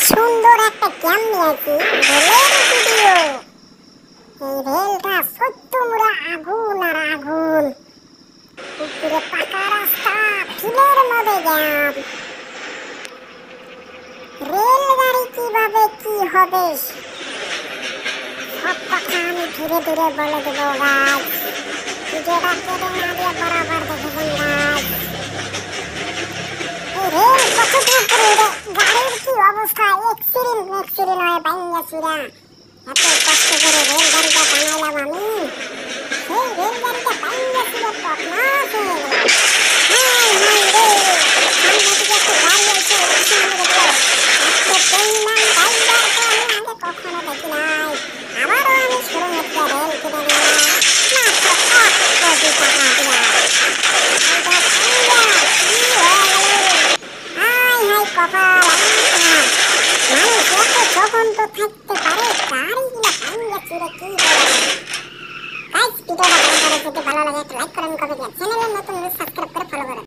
সুন্দর একটা ক্যাম নিয়েছি রেলের ভিডিও। এই রেলটা সত্য মুরা আগুন আর আগুন, উপরে পাকা রাস্তা, ফিলের মধ্যে জ্যাম। রেলগাড়ি কিভাবে কি হবে সব কথা আমি ধীরে ধীরে বলে দেবো গাইস। ভিডিওটা কেটে না দিয়ে বরাবর দেখেছেন গাইস। রেল কতটুকু গাড়ির কি অবস্থা, এক্সিডেন্ট হয়ে ভাঙিয়া চুরা। এত কষ্ট করে রেলগাড়িটা বানাইলাম আমি, সেই রেলগাড়িটা ভাঙিয়া চুরা তকমাস হয়ে গেল। হাই হাই রে, সামনে দিকে একটা গাড়ি আছে, সামনে দেখো এত পরিমাণ ড্রাইভার তো আমি আগে কখনো দেখি নাই। আবারও আমি শুরু হচ্ছে রেল কিনে নিলাম মাত্র 1 কোটি টাকা দিয়া। এটা ভাঙিয়া কি হয়ে গেল, হাই হাই কপাল। মানুষ এত জঘন্য থাকতে পারে, গাড়িগুলো ভাঙিয়া চুরে কি বলে। গাইস ভিডিওটা ভালো করে যদি ভালো লাগে একটা লাইক করেন, কমেন্ট করেন, চ্যানেল